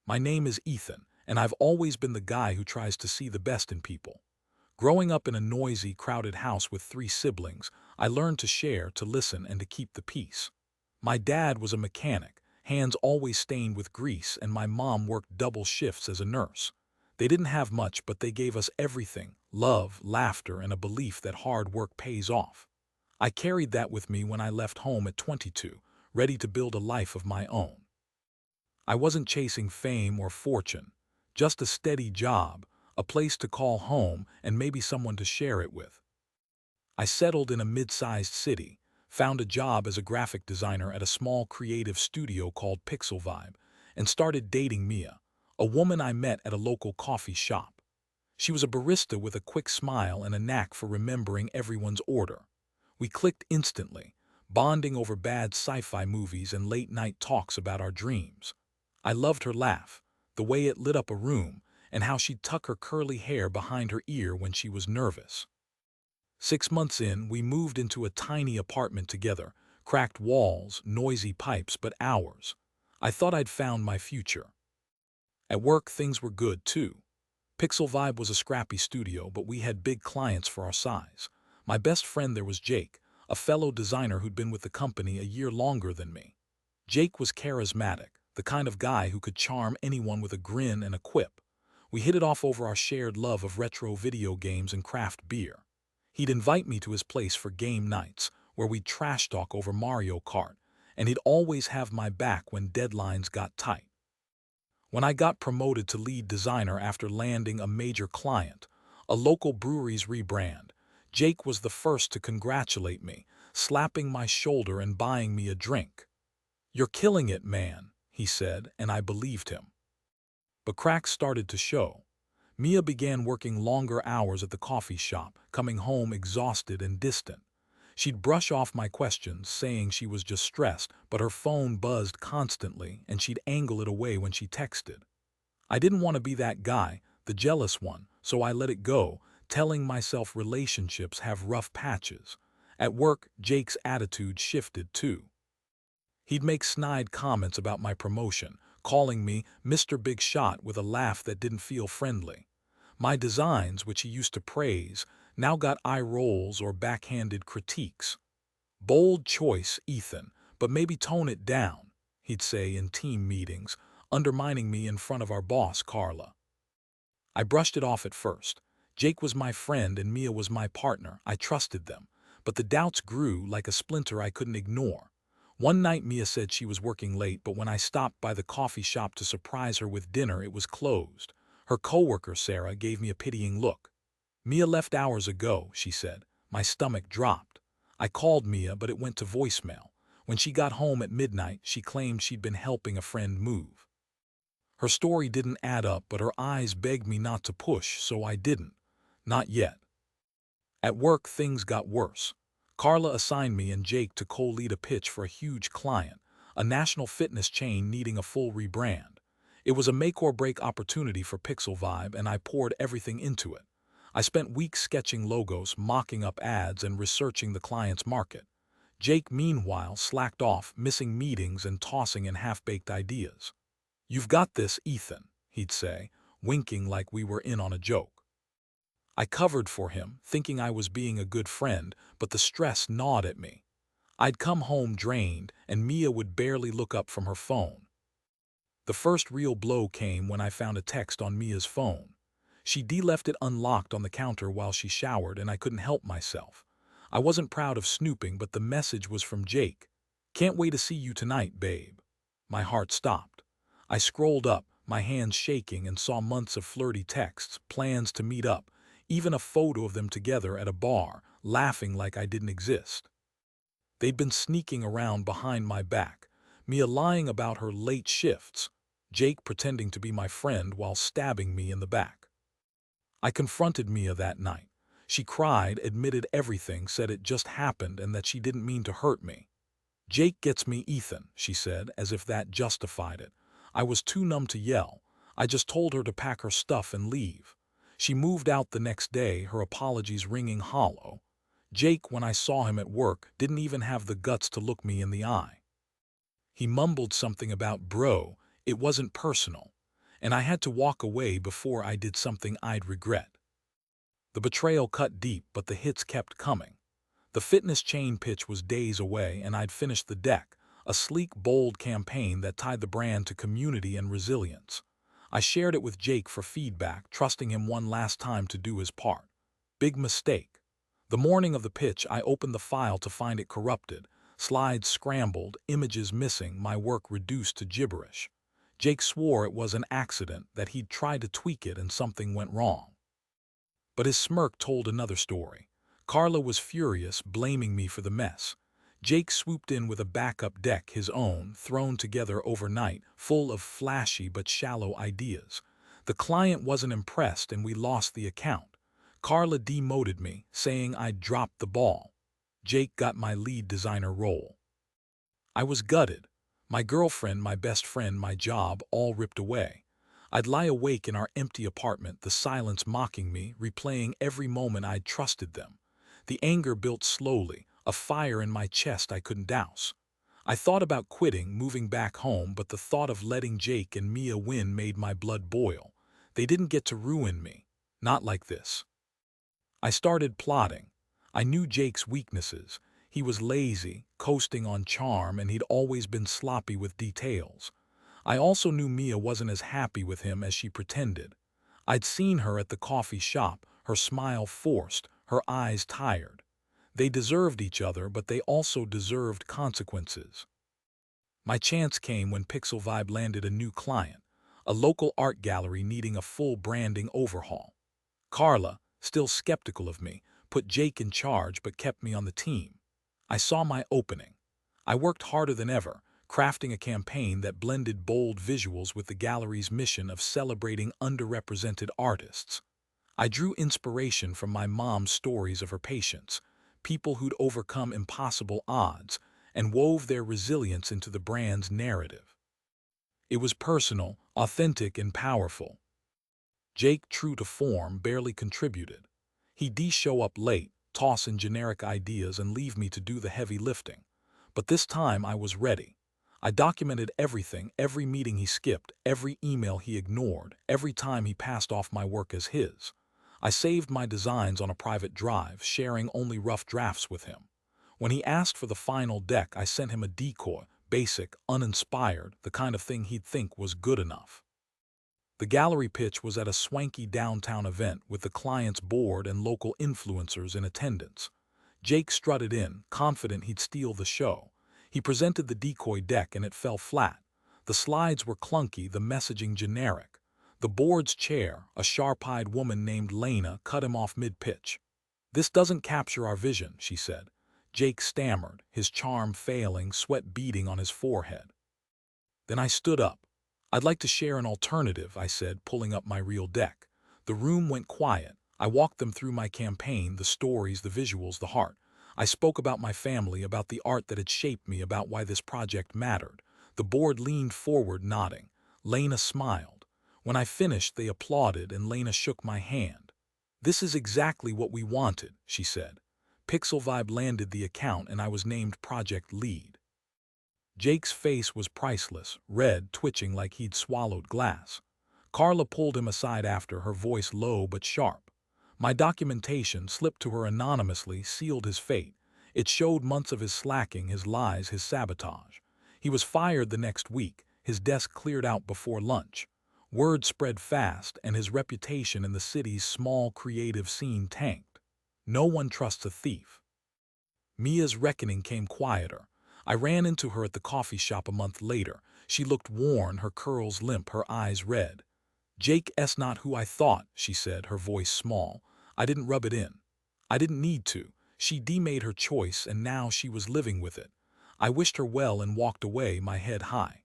My name is Ethan, and I've always been the guy who tries to see the best in people. Growing up in a noisy, crowded house with 3 siblings, I learned to share, to listen, and to keep the peace. My dad was a mechanic, hands always stained with grease, and my mom worked double shifts as a nurse. They didn't have much, but they gave us everything: love, laughter, and a belief that hard work pays off. I carried that with me when I left home at 22, ready to build a life of my own. I wasn't chasing fame or fortune, just a steady job, a place to call home, and maybe someone to share it with. I settled in a mid-sized city, found a job as a graphic designer at a small creative studio called Pixel Vibe, and started dating Mia, a woman I met at a local coffee shop. She was a barista with a quick smile and a knack for remembering everyone's order. We clicked instantly, bonding over bad sci-fi movies and late-night talks about our dreams. I loved her laugh, the way it lit up a room, and how she'd tuck her curly hair behind her ear when she was nervous. 6 months in, we moved into a tiny apartment together, cracked walls, noisy pipes, but ours. I thought I'd found my future. At work, things were good, too. Pixel Vibe was a scrappy studio, but we had big clients for our size. My best friend there was Jake, a fellow designer who'd been with the company a year longer than me. Jake was charismatic, the kind of guy who could charm anyone with a grin and a quip. We hit it off over our shared love of retro video games and craft beer. He'd invite me to his place for game nights, where we'd trash talk over Mario Kart, and he'd always have my back when deadlines got tight. When I got promoted to lead designer after landing a major client, a local brewery's rebrand, Jake was the first to congratulate me, slapping my shoulder and buying me a drink. "You're killing it, man," he said, and I believed him. But cracks started to show. Mia began working longer hours at the coffee shop, coming home exhausted and distant. She'd brush off my questions, saying she was just stressed, but her phone buzzed constantly, and she'd angle it away when she texted. I didn't want to be that guy, the jealous one, so I let it go, telling myself relationships have rough patches. At work, Jake's attitude shifted too. He'd make snide comments about my promotion, calling me Mr. Big Shot with a laugh that didn't feel friendly. My designs, which he used to praise, now got eye rolls or backhanded critiques. "Bold choice, Ethan, but maybe tone it down," he'd say in team meetings, undermining me in front of our boss, Carla. I brushed it off at first. Jake was my friend and Mia was my partner. I trusted them. But the doubts grew like a splinter I couldn't ignore. One night Mia said she was working late, but when I stopped by the coffee shop to surprise her with dinner, it was closed. Her coworker, Sarah, gave me a pitying look. "Mia left hours ago," she said. My stomach dropped. I called Mia, but it went to voicemail. When she got home at midnight, she claimed she'd been helping a friend move. Her story didn't add up, but her eyes begged me not to push, so I didn't. Not yet. At work, things got worse. Carla assigned me and Jake to co-lead a pitch for a huge client, a national fitness chain needing a full rebrand. It was a make-or-break opportunity for Pixel Vibe, and I poured everything into it. I spent weeks sketching logos, mocking up ads, and researching the client's market. Jake, meanwhile, slacked off, missing meetings and tossing in half-baked ideas. "You've got this, Ethan," he'd say, winking like we were in on a joke. I covered for him, thinking I was being a good friend, but the stress gnawed at me. I'd come home drained, and Mia would barely look up from her phone. The first real blow came when I found a text on Mia's phone. She left it unlocked on the counter while she showered, and I couldn't help myself. I wasn't proud of snooping, but the message was from Jake. "Can't wait to see you tonight, babe." My heart stopped. I scrolled up, my hands shaking, and saw months of flirty texts, plans to meet up, even a photo of them together at a bar, laughing like I didn't exist. They'd been sneaking around behind my back, Mia lying about her late shifts, Jake pretending to be my friend while stabbing me in the back. I confronted Mia that night. She cried, admitted everything, said it just happened and that she didn't mean to hurt me. "Jake gets me, Ethan," she said, as if that justified it. I was too numb to yell. I just told her to pack her stuff and leave. She moved out the next day, her apologies ringing hollow. Jake, when I saw him at work, didn't even have the guts to look me in the eye. He mumbled something about "bro," it wasn't personal. and I had to walk away before I did something I'd regret. The betrayal cut deep, but the hits kept coming. The fitness chain pitch was days away, and I'd finished the deck, a sleek, bold campaign that tied the brand to community and resilience. I shared it with Jake for feedback, trusting him one last time to do his part. Big mistake. The morning of the pitch, I opened the file to find it corrupted, slides scrambled, images missing, my work reduced to gibberish. Jake swore it was an accident, that he'd tried to tweak it and something went wrong. But his smirk told another story. Carla was furious, blaming me for the mess. Jake swooped in with a backup deck, his own, thrown together overnight, full of flashy but shallow ideas. The client wasn't impressed and we lost the account. Carla demoted me, saying I'd dropped the ball. Jake got my lead designer role. I was gutted. My girlfriend, my best friend, my job, all ripped away. I'd lie awake in our empty apartment, the silence mocking me, replaying every moment I'd trusted them. The anger built slowly, a fire in my chest I couldn't douse. I thought about quitting, moving back home, but the thought of letting Jake and Mia win made my blood boil. They didn't get to ruin me. Not like this. I started plotting. I knew Jake's weaknesses. He was lazy, coasting on charm, and he'd always been sloppy with details. I also knew Mia wasn't as happy with him as she pretended. I'd seen her at the coffee shop, her smile forced, her eyes tired. They deserved each other, but they also deserved consequences. My chance came when Pixel Vibe landed a new client, a local art gallery needing a full branding overhaul. Carla, still skeptical of me, put Jake in charge but kept me on the team. I saw my opening. I worked harder than ever, crafting a campaign that blended bold visuals with the gallery's mission of celebrating underrepresented artists. I drew inspiration from my mom's stories of her patients, people who'd overcome impossible odds, and wove their resilience into the brand's narrative. It was personal, authentic, and powerful. Jake, true to form, barely contributed. He'd show up late, toss in generic ideas, and leave me to do the heavy lifting. But this time I was ready. I documented everything, every meeting he skipped, every email he ignored, every time he passed off my work as his. I saved my designs on a private drive, sharing only rough drafts with him. When he asked for the final deck, I sent him a decoy, basic, uninspired, the kind of thing he'd think was good enough. The gallery pitch was at a swanky downtown event with the client's board and local influencers in attendance. Jake strutted in, confident he'd steal the show. He presented the decoy deck and it fell flat. The slides were clunky, the messaging generic. The board's chair, a sharp-eyed woman named Lena, cut him off mid-pitch. "This doesn't capture our vision," she said. Jake stammered, his charm failing, sweat beading on his forehead. Then I stood up. "I'd like to share an alternative," I said, pulling up my real deck. The room went quiet. I walked them through my campaign, the stories, the visuals, the heart. I spoke about my family, about the art that had shaped me, about why this project mattered. The board leaned forward, nodding. Lena smiled. When I finished, they applauded, and Lena shook my hand. "This is exactly what we wanted," she said. Pixel Vibe landed the account, and I was named project lead. Jake's face was priceless, red, twitching like he'd swallowed glass. Carla pulled him aside after, her voice low but sharp. My documentation, slipped to her anonymously, sealed his fate. It showed months of his slacking, his lies, his sabotage. He was fired the next week, his desk cleared out before lunch. Word spread fast, and his reputation in the city's small creative scene tanked. No one trusts a thief. Mia's reckoning came quieter. I ran into her at the coffee shop a month later. She looked worn, her curls limp, her eyes red. "Jake's not who I thought," she said, her voice small. "I didn't rub it in. I didn't need to. She made her choice, and now she was living with it." I wished her well and walked away, my head high.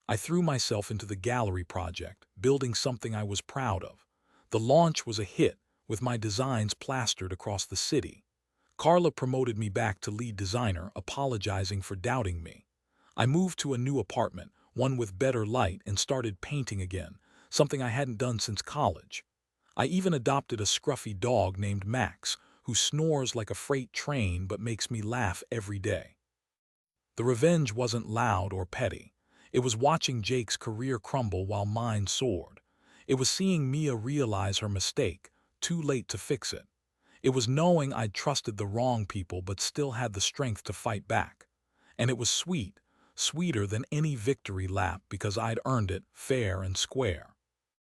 I threw myself into the gallery project, building something I was proud of. The launch was a hit, with my designs plastered across the city. Carla promoted me back to lead designer, apologizing for doubting me. I moved to a new apartment, one with better light, and started painting again, something I hadn't done since college. I even adopted a scruffy dog named Max, who snores like a freight train but makes me laugh every day. The revenge wasn't loud or petty. It was watching Jake's career crumble while mine soared. It was seeing Mia realize her mistake, too late to fix it. It was knowing I'd trusted the wrong people but still had the strength to fight back. And it was sweet, sweeter than any victory lap because I'd earned it fair and square.